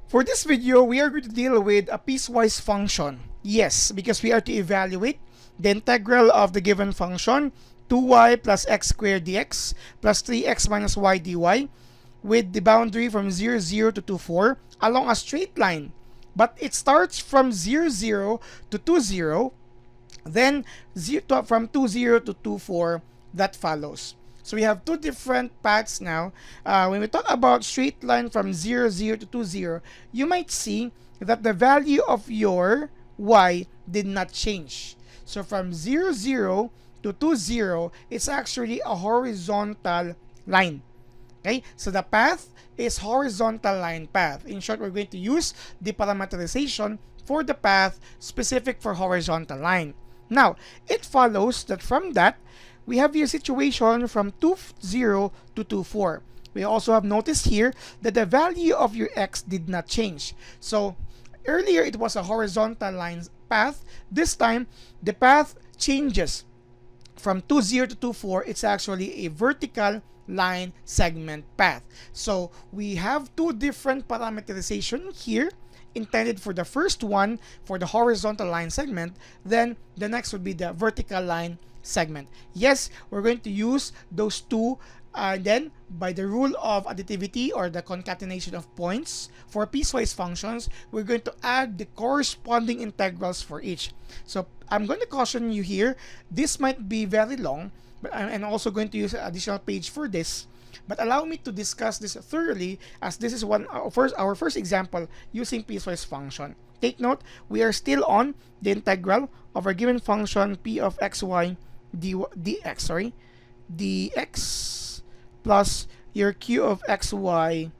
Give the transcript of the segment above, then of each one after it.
For this video, we are going to deal with a piecewise function. Yes, because we are to evaluate the integral of the given function 2y plus x squared dx plus 3x minus y dy with the boundary from 0, 0 to 2, 4 along a straight line. But it starts from 0, 0 to 2, 0, then from 2, 0 to 2, 4 that follows. So we have two different paths now. When we talk about straight line from 0, 0 to 2, 0, you might see that the value of your y did not change. So from 0, 0 to 2, 0, it's actually a horizontal line. Okay, so the path is horizontal line path. In short, we're going to use the parameterization for the path specific for horizontal line. Now, it follows that from that, we have your situation from 2, 0 to 2, 4. We also have noticed here that the value of your x did not change. So earlier it was a horizontal line path. This time, the path changes from 2, 0 to 2, 4. It's actually a vertical line segment path. So we have two different parameterization here intended for the first one for the horizontal line segment, then the next would be the vertical line segment. Yes, we're going to use those two, and then by the rule of additivity or the concatenation of points for piecewise functions, we're going to add the corresponding integrals for each. So I'm going to caution you here, this might be very long, but I'm also going to use an additional page for this. But allow me to discuss this thoroughly, as this is our first example using piecewise function. Take note, we are still on the integral of our given function p of xy dx plus your q of xy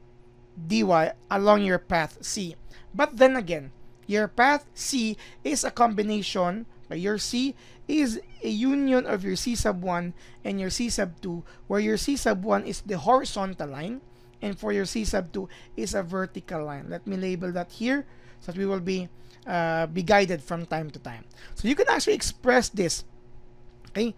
dy along your path C. But then again, your path C is a combination, your C is a union of your C sub 1 and your C sub 2, where your C sub 1 is the horizontal line and for your C sub 2 is a vertical line. Let me label that here so that we will be guided from time to time. So you can actually express this. Okay,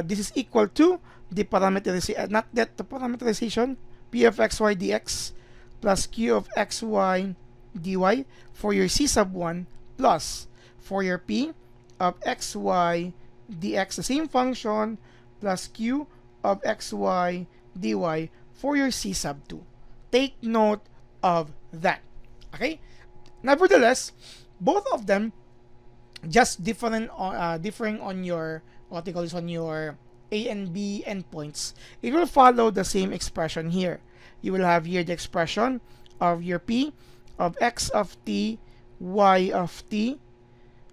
this is equal to the parameterization, not that the parameterization, p of xy dx plus q of xy dy for your c sub 1 plus for your p of xy dx, the same function, plus q of xy dy for your c sub 2. Take note of that. Okay. Nevertheless, both of them just differing on your on your a and b endpoints. It will follow the same expression here. You will have here the expression of your p of x of t, y of t,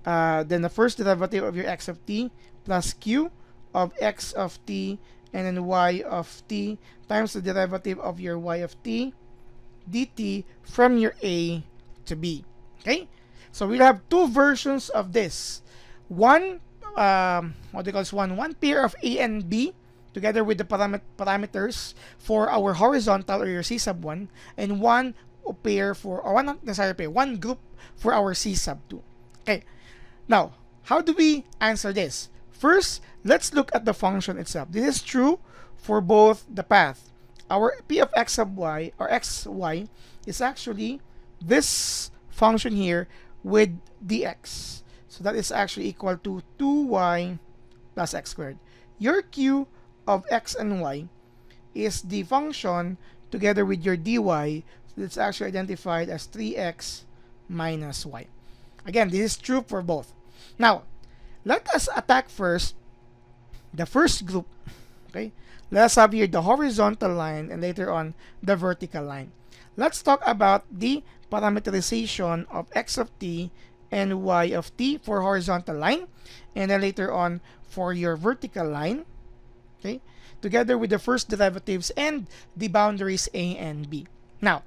then the first derivative of your x of t plus q of x of t and then y of t times the derivative of your y of t dt from your a to b. Okay, so we'll have two versions of this. One one pair of a and b together with the parameters for our horizontal or your c sub 1, and one pair for, or one, not necessarily pair, one group for our c sub 2. Okay, now how do we answer this? First, let's look at the function itself. This is true for both the path. Our p of x sub y or xy is actually this function here with dx. So that is actually equal to 2y plus x squared. Your q of x and y is the function together with your dy. So it's actually identified as 3x minus y. Again, this is true for both. Now, let us attack first the first group. Okay, let us have here the horizontal line and later on the vertical line. Let's talk about the parameterization of x of t and y of t for horizontal line, and then later on for your vertical line. Okay, together with the first derivatives and the boundaries a and b. Now,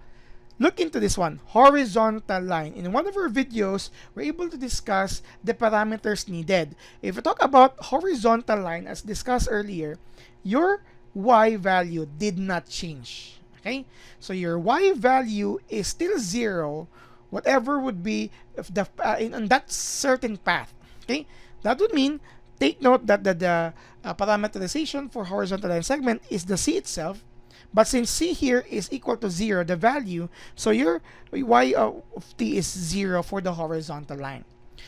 look into this one, horizontal line. In one of our videos, we're able to discuss the parameters needed. If we talk about horizontal line, as discussed earlier, your y value did not change. Okay, so your y value is still 0, whatever would be if the on that certain path. Okay, that would mean, take note that the parameterization for horizontal line segment is the c itself, But since c here is equal to 0, the value, so your y of t is 0 for the horizontal line.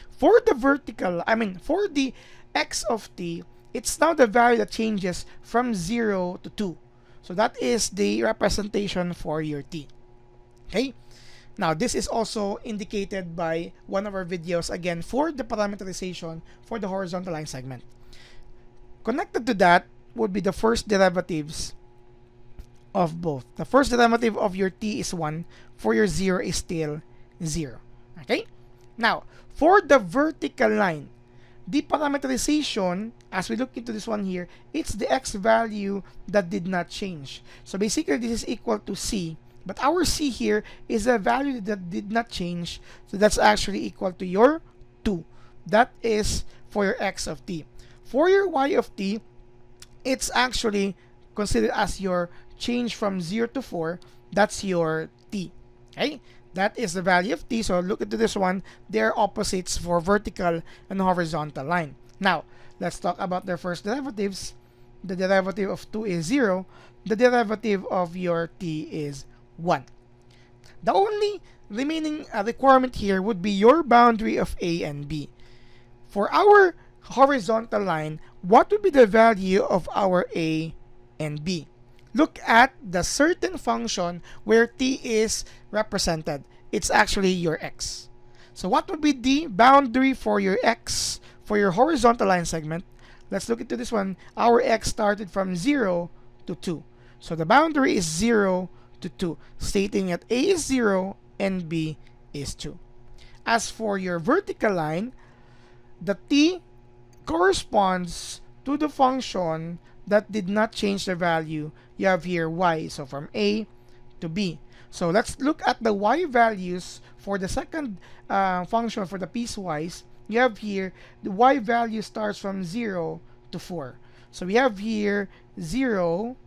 For the vertical, for the x of t, it's now the value that changes from 0 to 2. So that is the representation for your t. Okay? Now, this is also indicated by one of our videos, again, for the parameterization for the horizontal line segment. Connected to that would be the first derivatives of both. The first derivative of your t is 1. For your 0 is still 0. Okay? Now, for the vertical line, the parameterization, as we look into this one here, it's the x value that did not change. So basically, this is equal to c. But our c here is a value that did not change. So that's actually equal to your 2. That is for your x of t. For your y of t, it's actually considered as your change from 0 to 4. That's your t. Okay? That is the value of t. So look into this one. They're opposites for vertical and horizontal line. Now, let's talk about their first derivatives. The derivative of 2 is 0. The derivative of your t is 1. The only remaining requirement here would be your boundary of a and b. For our horizontal line, what would be the value of our a and b? Look at the certain function where t is represented. It's actually your x. So what would be the boundary for your x for your horizontal line segment? Let's look into this one. Our x started from 0 to 2. So the boundary is 0 to 2, stating that a is 0 and b is 2. As for your vertical line, the t corresponds to the function that did not change the value. You have here y, so from a to b. So let's look at the y values for the second function for the piecewise. You have here the y value starts from 0 to 4. So we have here 0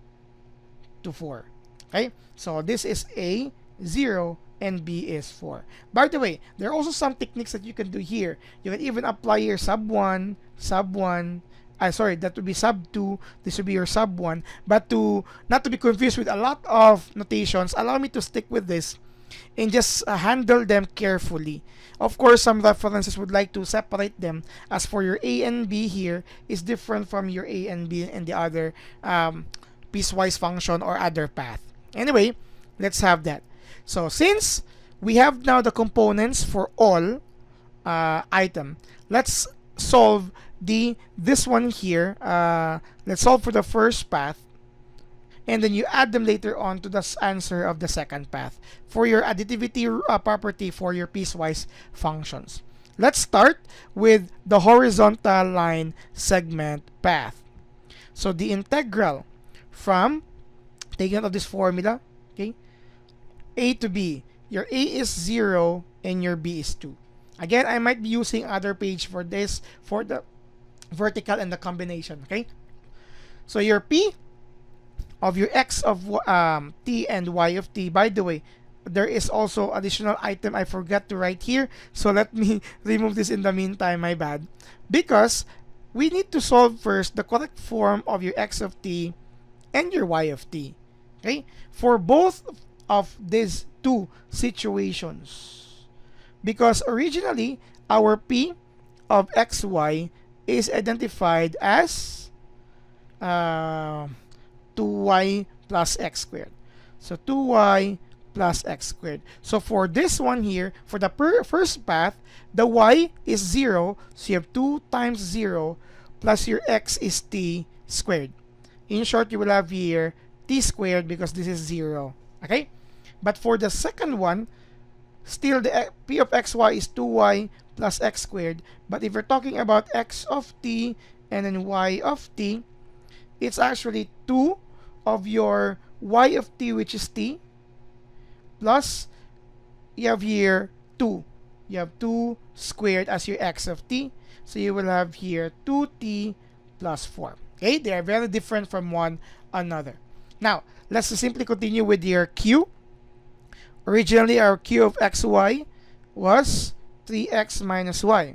to 4. Okay, so this is a 0 and b is 4. By the way, there are also some techniques that you can do here. You can even apply here sub 1, sub 1. Sorry, that would be sub 2. This would be your sub 1. But to not to be confused with a lot of notations, allow me to stick with this and just handle them carefully. Of course, some references would like to separate them. As for your a and b here is different from your a and b and the other piecewise function or other path. Anyway, let's have that. So since we have now the components for all item, let's solve this one here. Let's solve for the first path, and then you add them later on to the answer of the second path for your additivity property for your piecewise functions. Let's start with the horizontal line segment path. So the integral from, taking out of this formula, okay, a to b. Your a is 0 and your b is 2. Again, I might be using other page for this, for the vertical and the combination, okay? So your p of your x of t and y of t. By the way, there is also additional item I forgot to write here. So let me remove this in the meantime, my bad. Because we need to solve first the correct form of your x of t and your y of t. Okay? For both of these two situations. Because originally, our p of xy is identified as 2y plus x squared. So 2y plus x squared. So for this one here, for the first path, the y is 0. So you have 2 times 0 plus your x is t squared. In short, you will have here t squared because this is 0. Okay? But for the second one, still the p of xy is 2y plus x squared. But if you're talking about x of t and then y of t, it's actually 2 of your y of t, which is t, plus you have here 2. You have 2 squared as your x of t. So you will have here 2t plus 4. Okay, they are very different from one another. Now, let's simply continue with your q. Originally, our q of xy was 3x minus y.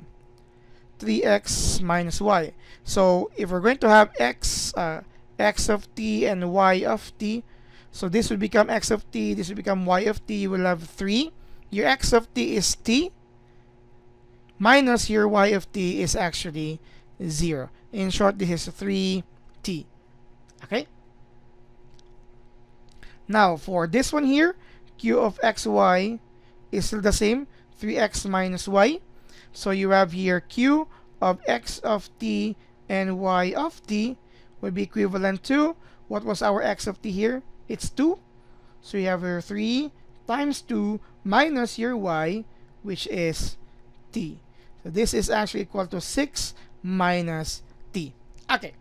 3x minus y. So, if we're going to have x of t and y of t, So this will become x of t, this will become y of t. You will have 3. Your x of t is t, minus your y of t is actually 0. In short, this is 3t. Okay? Now, for this one here, q of xy is still the same, 3x minus y. So you have here q of x of t and y of t will be equivalent to, what was our x of t here? It's 2. So you have your 3 times 2 minus your y, which is t. So this is actually equal to 6 minus t. Okay,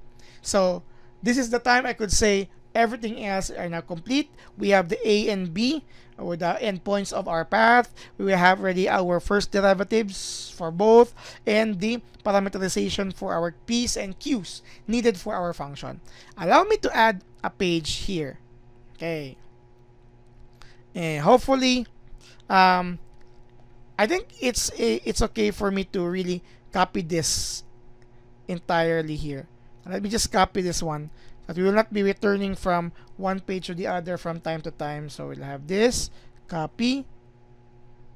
so this is the time I could say everything else are now complete. We have the a and b, or the endpoints of our path. We will have already our first derivatives for both, and the parameterization for our p's and q's needed for our function. Allow me to add a page here. Okay. And hopefully, I think it's okay for me to really copy this entirely here. Let me just copy this one, but we will not be returning from one page to the other from time to time. So we'll have this, copy.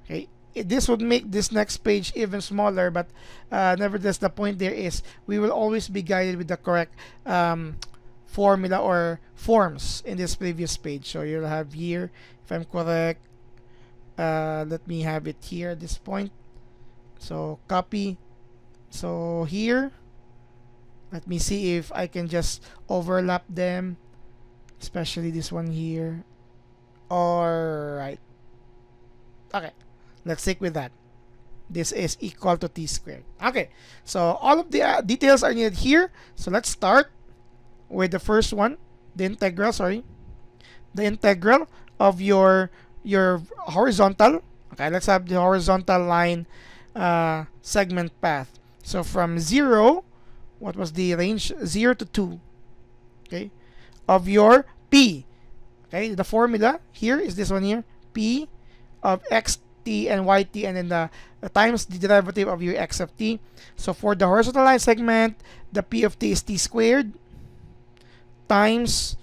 Okay, this would make this next page even smaller, but nevertheless, the point there is we will always be guided with the correct formula or forms in this previous page. So you'll have here, if I'm correct, let me have it here at this point. So copy. So here, let me see if I can just overlap them, especially this one here. Alright. Okay, let's stick with that. This is equal to t squared. Okay, so all of the details are needed here. So let's start with the first one, the integral, the integral of your horizontal. Okay, let's have the horizontal line segment path. So from 0, what was the range? 0 to 2. Okay, of your p. Okay, the formula here is this one here, p of xt and yt, and then the times the derivative of your x of t. So for the horizontal line segment, the p of t is t squared times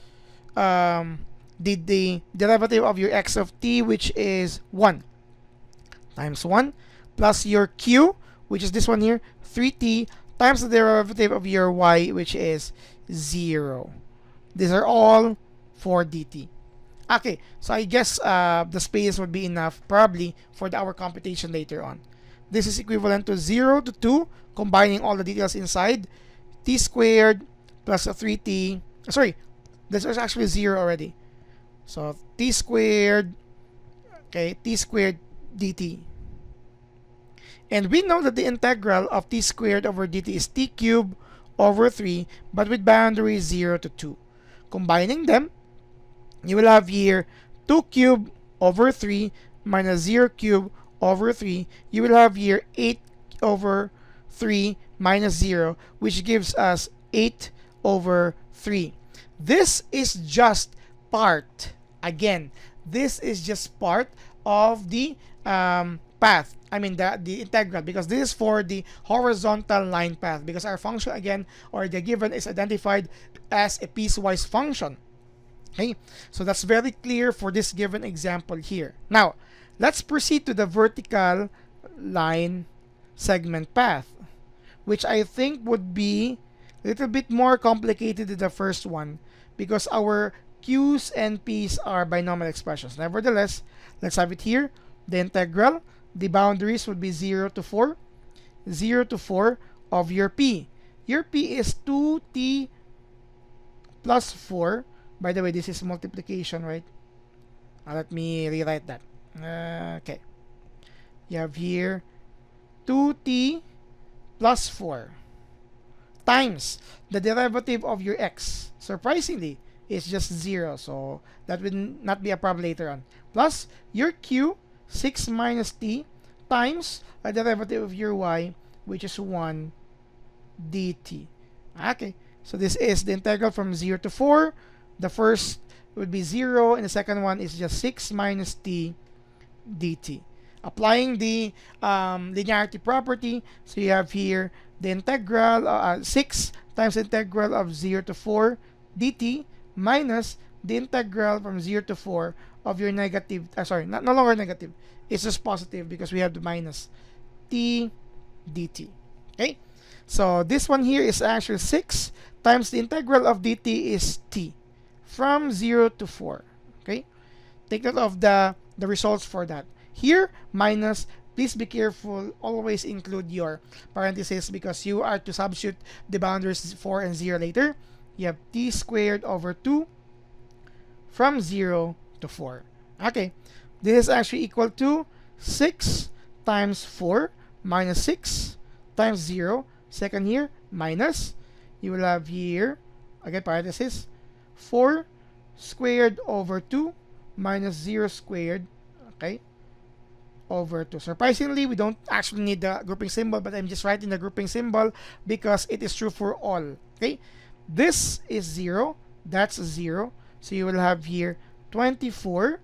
the derivative of your x of t, which is 1, times 1, plus your q, which is this one here, 3t, times the derivative of your y, which is 0. These are all for dt. Okay, so I guess the space would be enough probably for our computation later on. This is equivalent to 0 to 2, combining all the details inside, t squared plus a 3t. Sorry, this is actually 0 already. So t squared, okay, t squared dt. And we know that the integral of t squared over dt is t cubed over 3, but with boundaries 0 to 2. Combining them, you will have here 2 cubed over 3 minus 0 cubed over 3. You will have here 8 over 3 minus 0, which gives us 8 over 3. This is just part. Again, this is just part of the path. I mean the integral, because this is for the horizontal line path, because our function again, or the given, is identified as a piecewise function. Okay, so that's very clear for this given example here. Now, let's proceed to the vertical line segment path, which I think would be a little bit more complicated than the first one, because our q's and p's are binomial expressions. Nevertheless, let's have it here. The integral, the boundaries would be 0 to 4. 0 to 4 of your p. Your p is 2t plus 4. By the way, this is multiplication, right? Let me rewrite that. Okay. You have here 2t plus 4 times the derivative of your x. Surprisingly, it's just 0. So that will not be a problem later on. Plus your q, 6 minus t, times a derivative of your y, which is 1 dt. Okay. So this is the integral from 0 to 4. The first would be 0, and the second one is just 6 minus t dt. Applying the linearity property, so you have here the integral, 6 times the integral of 0 to 4 dt minus the integral from 0 to 4 of your negative, sorry, no longer negative, it's just positive because we have the minus t dt. Okay, so this one here is actually 6 times the integral of dt is t from 0 to 4. Okay, take note of the results for that. Here, minus, please be careful, always include your parentheses because you are to substitute the boundaries 4 and 0 later. You have t squared over 2 from 0 to 4. Okay, this is actually equal to 6 times 4 minus 6 times 0. Second here, minus, you will have here, again parenthesis, 4 squared over 2 minus 0 squared, okay, over 2. Surprisingly, we don't actually need the grouping symbol, but I'm just writing the grouping symbol because it is true for all. Okay, this is 0, that's 0, so you will have here 24.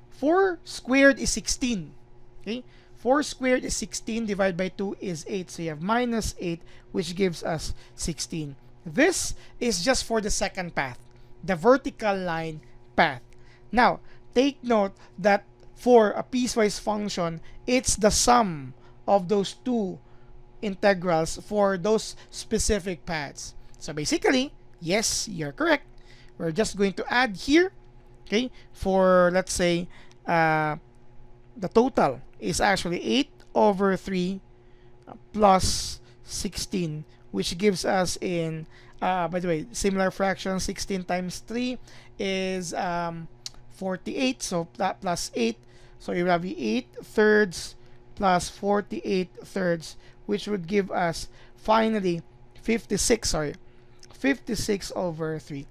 4 squared is 16. Okay, 4 squared is 16, divided by 2 is 8, so you have minus 8, which gives us 16. This is just for the second path, the vertical line path. Now, take note that for a piecewise function, it's the sum of those two integrals for those specific paths. So basically, yes, you're correct. We're just going to add here, okay, for let's say the total is actually 8 over 3 plus 16, which gives us in, by the way, similar fraction, 16 times 3 is 48, so that plus 8, so you have 8 thirds plus 48 thirds, which would give us finally 56 over 3.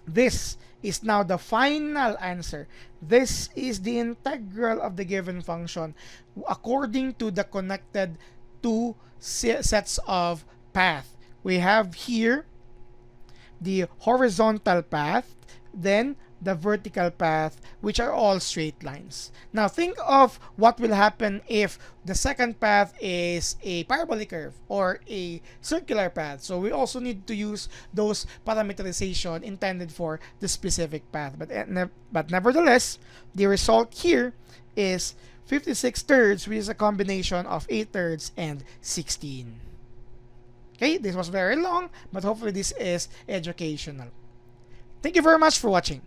This is now the final answer. This is the integral of the given function according to the connected two sets of path. We have here the horizontal path, then the vertical path, which are all straight lines. Now think of what will happen if the second path is a parabolic curve or a circular path. So we also need to use those parameterization intended for the specific path. But nevertheless, the result here is 56 thirds, which is a combination of 8 thirds and 16. Okay, this was very long, but hopefully this is educational. Thank you very much for watching.